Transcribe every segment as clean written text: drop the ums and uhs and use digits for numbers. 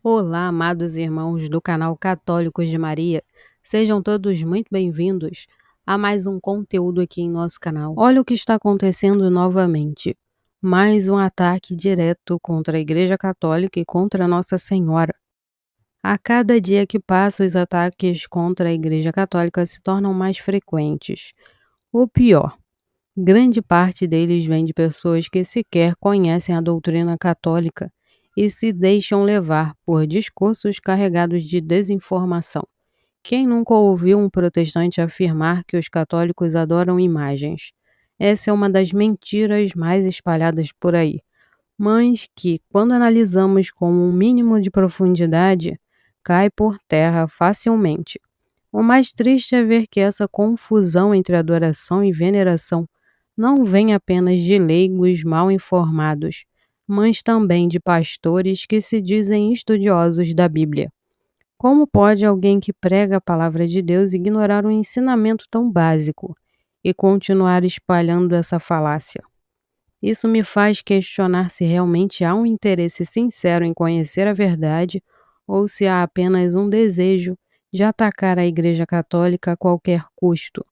Olá, amados irmãos do canal Católicos de Maria. Sejam todos muito bem-vindos a mais um conteúdo aqui em nosso canal. Olha o que está acontecendo novamente. Mais um ataque direto contra a Igreja Católica e contra Nossa Senhora. A cada dia que passa, os ataques contra a Igreja Católica se tornam mais frequentes. O pior, grande parte deles vem de pessoas que sequer conhecem a doutrina católica e se deixam levar por discursos carregados de desinformação. Quem nunca ouviu um protestante afirmar que os católicos adoram imagens? Essa é uma das mentiras mais espalhadas por aí, mas que, quando analisamos com um mínimo de profundidade, cai por terra facilmente. O mais triste é ver que essa confusão entre adoração e veneração não vem apenas de leigos mal informados, mas também de pastores que se dizem estudiosos da Bíblia. Como pode alguém que prega a palavra de Deus ignorar um ensinamento tão básico e continuar espalhando essa falácia? Isso me faz questionar se realmente há um interesse sincero em conhecer a verdade ou se há apenas um desejo de atacar a Igreja Católica a qualquer custo.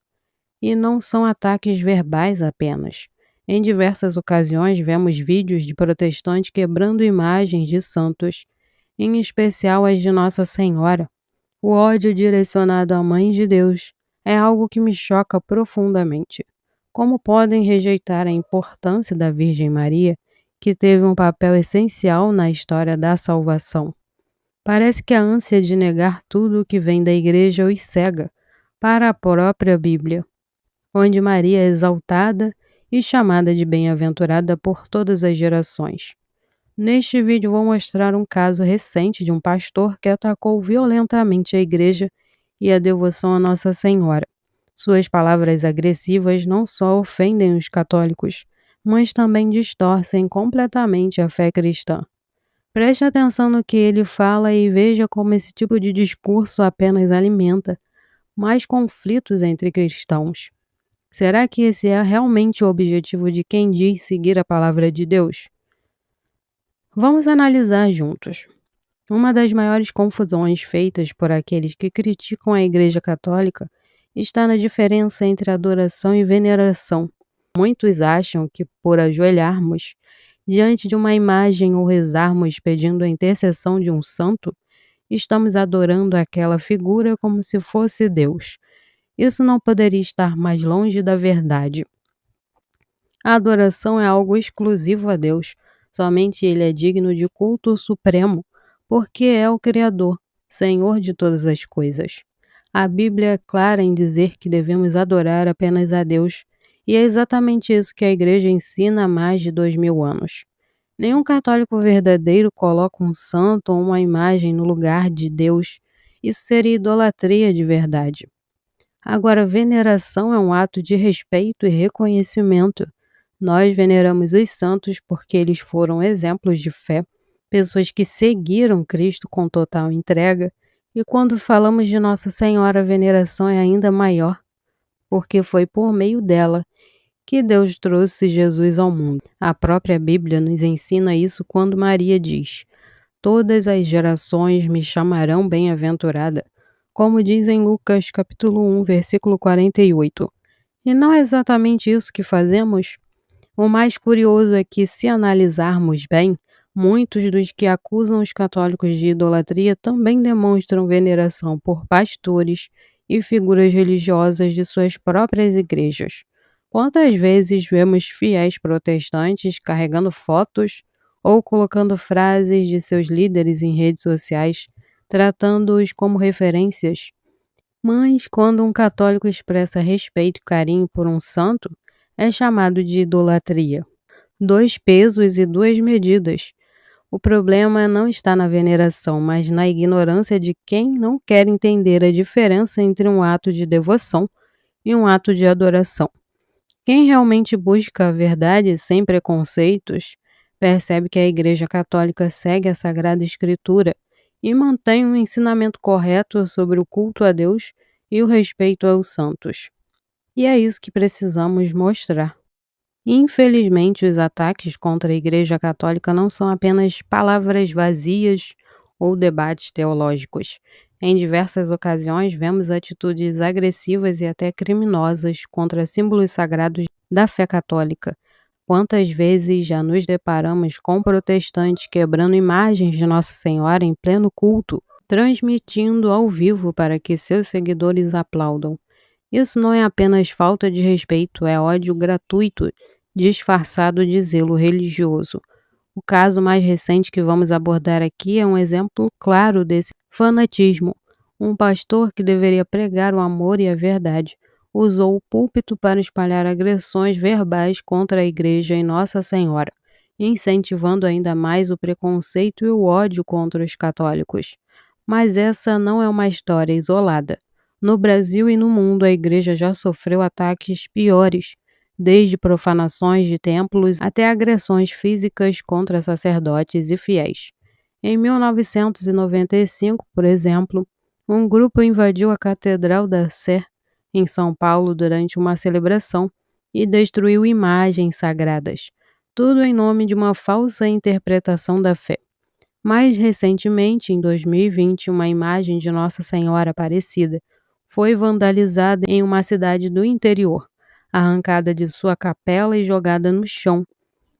E não são ataques verbais apenas. Em diversas ocasiões vemos vídeos de protestantes quebrando imagens de santos, em especial as de Nossa Senhora. O ódio direcionado à Mãe de Deus é algo que me choca profundamente. Como podem rejeitar a importância da Virgem Maria, que teve um papel essencial na história da salvação? Parece que a ânsia de negar tudo o que vem da Igreja os cega para a própria Bíblia, onde Maria é exaltada e chamada de bem-aventurada por todas as gerações. Neste vídeo vou mostrar um caso recente de um pastor que atacou violentamente a igreja e a devoção a Nossa Senhora. Suas palavras agressivas não só ofendem os católicos, mas também distorcem completamente a fé cristã. Preste atenção no que ele fala e veja como esse tipo de discurso apenas alimenta mais conflitos entre cristãos. Será que esse é realmente o objetivo de quem diz seguir a palavra de Deus? Vamos analisar juntos. Uma das maiores confusões feitas por aqueles que criticam a Igreja Católica está na diferença entre adoração e veneração. Muitos acham que, por ajoelharmos diante de uma imagem ou rezarmos pedindo a intercessão de um santo, estamos adorando aquela figura como se fosse Deus. Isso não poderia estar mais longe da verdade. A adoração é algo exclusivo a Deus. Somente Ele é digno de culto supremo, porque é o Criador, Senhor de todas as coisas. A Bíblia é clara em dizer que devemos adorar apenas a Deus, e é exatamente isso que a Igreja ensina há mais de 2000 anos. Nenhum católico verdadeiro coloca um santo ou uma imagem no lugar de Deus. Isso seria idolatria de verdade. Agora, veneração é um ato de respeito e reconhecimento. Nós veneramos os santos porque eles foram exemplos de fé, pessoas que seguiram Cristo com total entrega. E quando falamos de Nossa Senhora, a veneração é ainda maior, porque foi por meio dela que Deus trouxe Jesus ao mundo. A própria Bíblia nos ensina isso quando Maria diz: "Todas as gerações me chamarão bem-aventurada", como diz em Lucas capítulo 1, versículo 48. E não é exatamente isso que fazemos? O mais curioso é que, se analisarmos bem, muitos dos que acusam os católicos de idolatria também demonstram veneração por pastores e figuras religiosas de suas próprias igrejas. Quantas vezes vemos fiéis protestantes carregando fotos ou colocando frases de seus líderes em redes sociais, tratando-os como referências? Mas quando um católico expressa respeito e carinho por um santo, é chamado de idolatria. Dois pesos e duas medidas. O problema não está na veneração, mas na ignorância de quem não quer entender a diferença entre um ato de devoção e um ato de adoração. Quem realmente busca a verdade sem preconceitos, percebe que a Igreja Católica segue a Sagrada Escritura e mantém um ensinamento correto sobre o culto a Deus e o respeito aos santos. E é isso que precisamos mostrar. Infelizmente, os ataques contra a Igreja Católica não são apenas palavras vazias ou debates teológicos. Em diversas ocasiões, vemos atitudes agressivas e até criminosas contra símbolos sagrados da fé católica. Quantas vezes já nos deparamos com protestantes quebrando imagens de Nossa Senhora em pleno culto, transmitindo ao vivo para que seus seguidores aplaudam? Isso não é apenas falta de respeito, é ódio gratuito, disfarçado de zelo religioso. O caso mais recente que vamos abordar aqui é um exemplo claro desse fanatismo. Um pastor que deveria pregar o amor e a verdade usou o púlpito para espalhar agressões verbais contra a igreja e Nossa Senhora, incentivando ainda mais o preconceito e o ódio contra os católicos. Mas essa não é uma história isolada. No Brasil e no mundo, a igreja já sofreu ataques piores, desde profanações de templos até agressões físicas contra sacerdotes e fiéis. Em 1995, por exemplo, um grupo invadiu a Catedral da Sé, em São Paulo, durante uma celebração e destruiu imagens sagradas, tudo em nome de uma falsa interpretação da fé. Mais recentemente, em 2020, uma imagem de Nossa Senhora Aparecida foi vandalizada em uma cidade do interior, arrancada de sua capela e jogada no chão,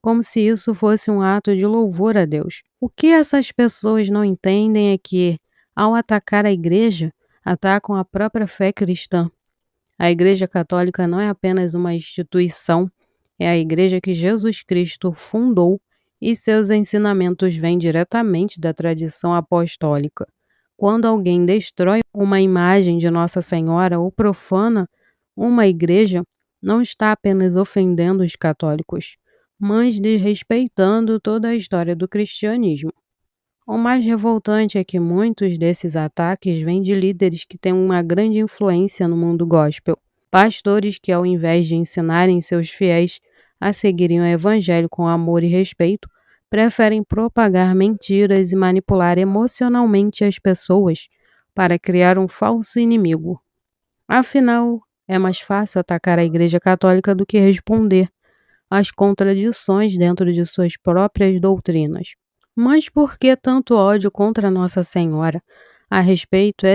como se isso fosse um ato de louvor a Deus. O que essas pessoas não entendem é que, ao atacar a igreja, atacam a própria fé cristã. A Igreja Católica não é apenas uma instituição, é a igreja que Jesus Cristo fundou e seus ensinamentos vêm diretamente da tradição apostólica. Quando alguém destrói uma imagem de Nossa Senhora ou profana uma igreja, não está apenas ofendendo os católicos, mas desrespeitando toda a história do cristianismo. O mais revoltante é que muitos desses ataques vêm de líderes que têm uma grande influência no mundo gospel. Pastores que, ao invés de ensinarem seus fiéis a seguirem o evangelho com amor e respeito, preferem propagar mentiras e manipular emocionalmente as pessoas para criar um falso inimigo. Afinal, é mais fácil atacar a Igreja Católica do que responder às contradições dentro de suas próprias doutrinas. Mas por que tanto ódio contra Nossa Senhora? A resposta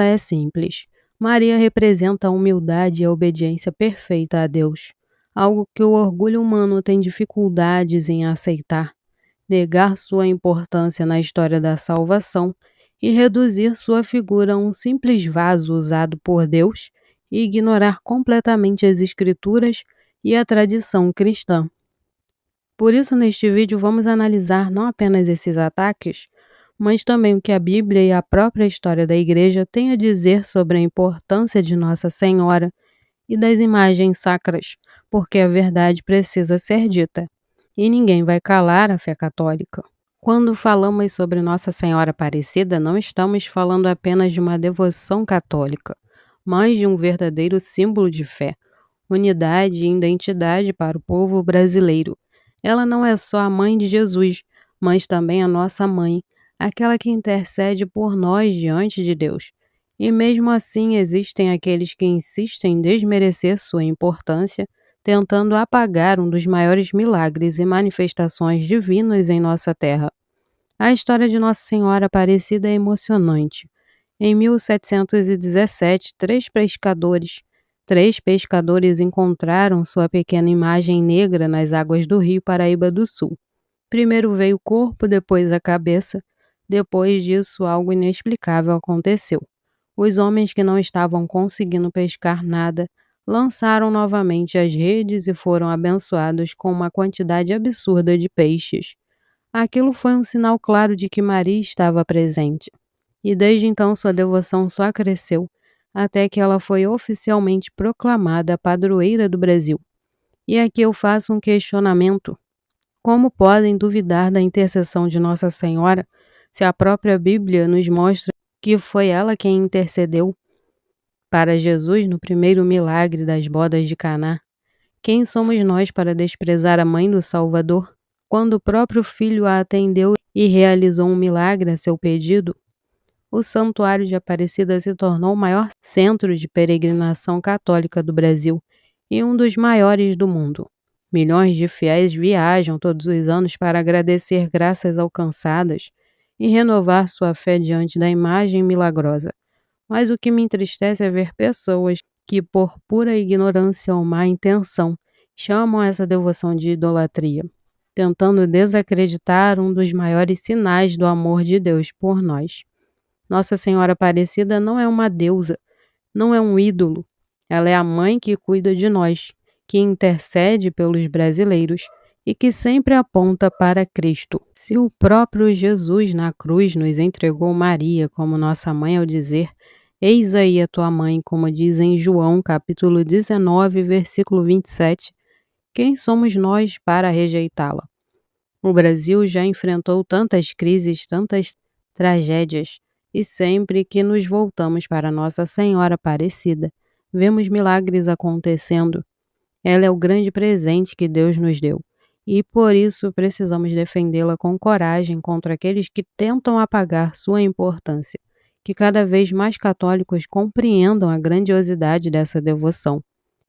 é simples. Maria representa a humildade e a obediência perfeita a Deus, algo que o orgulho humano tem dificuldades em aceitar. Negar sua importância na história da salvação e reduzir sua figura a um simples vaso usado por Deus e ignorar completamente as Escrituras e a tradição cristã. Por isso, neste vídeo, vamos analisar não apenas esses ataques, mas também o que a Bíblia e a própria história da Igreja têm a dizer sobre a importância de Nossa Senhora e das imagens sacras, porque a verdade precisa ser dita, e ninguém vai calar a fé católica. Quando falamos sobre Nossa Senhora Aparecida, não estamos falando apenas de uma devoção católica, mas de um verdadeiro símbolo de fé, unidade e identidade para o povo brasileiro. Ela não é só a mãe de Jesus, mas também a nossa mãe, aquela que intercede por nós diante de Deus. E mesmo assim existem aqueles que insistem em desmerecer sua importância, tentando apagar um dos maiores milagres e manifestações divinas em nossa terra. A história de Nossa Senhora Aparecida é emocionante. Em 1717, três pescadores encontraram sua pequena imagem negra nas águas do rio Paraíba do Sul. Primeiro veio o corpo, depois a cabeça. Depois disso, algo inexplicável aconteceu. Os homens que não estavam conseguindo pescar nada lançaram novamente as redes e foram abençoados com uma quantidade absurda de peixes. Aquilo foi um sinal claro de que Maria estava presente. E desde então sua devoção só cresceu, até que ela foi oficialmente proclamada padroeira do Brasil. E aqui eu faço um questionamento. Como podem duvidar da intercessão de Nossa Senhora se a própria Bíblia nos mostra que foi ela quem intercedeu para Jesus no primeiro milagre das bodas de Caná? Quem somos nós para desprezar a mãe do Salvador, quando o próprio filho a atendeu e realizou um milagre a seu pedido? O Santuário de Aparecida se tornou o maior centro de peregrinação católica do Brasil e um dos maiores do mundo. Milhões de fiéis viajam todos os anos para agradecer graças alcançadas e renovar sua fé diante da imagem milagrosa. Mas o que me entristece é ver pessoas que, por pura ignorância ou má intenção, chamam essa devoção de idolatria, tentando desacreditar um dos maiores sinais do amor de Deus por nós. Nossa Senhora Aparecida não é uma deusa, não é um ídolo. Ela é a mãe que cuida de nós, que intercede pelos brasileiros e que sempre aponta para Cristo. Se o próprio Jesus na cruz nos entregou Maria como nossa mãe ao dizer: "Eis aí a tua mãe", como diz em João capítulo 19, versículo 27, quem somos nós para rejeitá-la? O Brasil já enfrentou tantas crises, tantas tragédias, e sempre que nos voltamos para Nossa Senhora Aparecida, vemos milagres acontecendo. Ela é o grande presente que Deus nos deu, e por isso precisamos defendê-la com coragem contra aqueles que tentam apagar sua importância. Que cada vez mais católicos compreendam a grandiosidade dessa devoção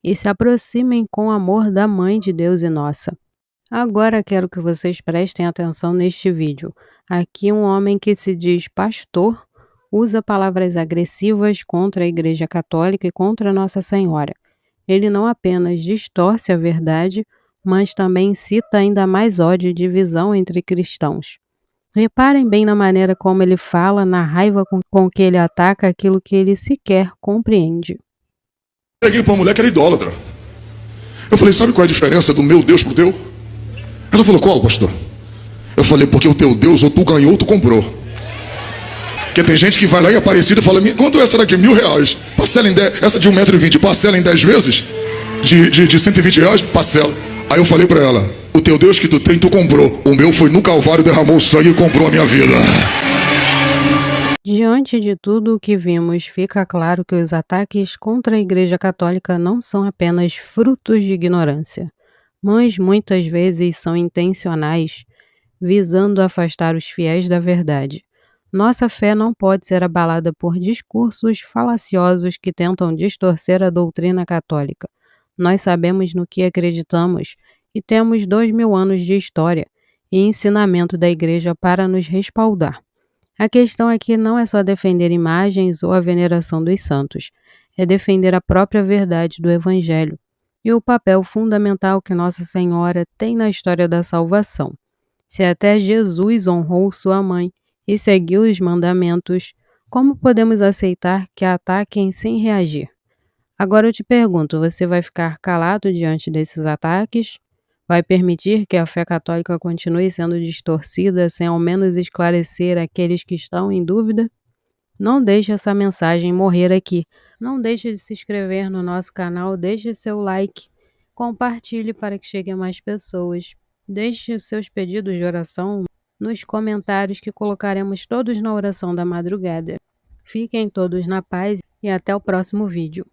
e se aproximem com amor da Mãe de Deus e nossa. Agora quero que vocês prestem atenção neste vídeo. Aqui um homem que se diz pastor usa palavras agressivas contra a Igreja Católica e contra Nossa Senhora. Ele não apenas distorce a verdade, mas também incita ainda mais ódio e divisão entre cristãos. Reparem bem na maneira como ele fala, na raiva com que ele ataca aquilo que ele sequer compreende. Peguei para uma mulher que era idólatra. Eu falei, sabe qual é a diferença do meu Deus pro teu? Ela falou, qual, pastor? Eu falei, porque o teu Deus ou tu ganhou ou tu comprou. Porque tem gente que vai lá em Aparecida e fala, quanto é essa daqui? R$1.000. Parcela em 10, essa de 1,20 m, parcela em 10 vezes? De R$120, parcela. Aí eu falei para ela, o teu Deus que tu tem, tu comprou. O meu foi no Calvário, derramou sangue e comprou a minha vida. Diante de tudo o que vimos, fica claro que os ataques contra a Igreja Católica não são apenas frutos de ignorância, mas muitas vezes são intencionais, visando afastar os fiéis da verdade. Nossa fé não pode ser abalada por discursos falaciosos que tentam distorcer a doutrina católica. Nós sabemos no que acreditamos e temos 2000 anos de história e ensinamento da Igreja para nos respaldar. A questão aqui não é só defender imagens ou a veneração dos santos, é defender a própria verdade do Evangelho e o papel fundamental que Nossa Senhora tem na história da salvação. Se até Jesus honrou sua mãe e seguiu os mandamentos, como podemos aceitar que a ataquem sem reagir? Agora eu te pergunto, você vai ficar calado diante desses ataques? Vai permitir que a fé católica continue sendo distorcida sem ao menos esclarecer aqueles que estão em dúvida? Não deixe essa mensagem morrer aqui. Não deixe de se inscrever no nosso canal, deixe seu like, compartilhe para que chegue a mais pessoas. Deixe os seus pedidos de oração nos comentários que colocaremos todos na oração da madrugada. Fiquem todos na paz e até o próximo vídeo.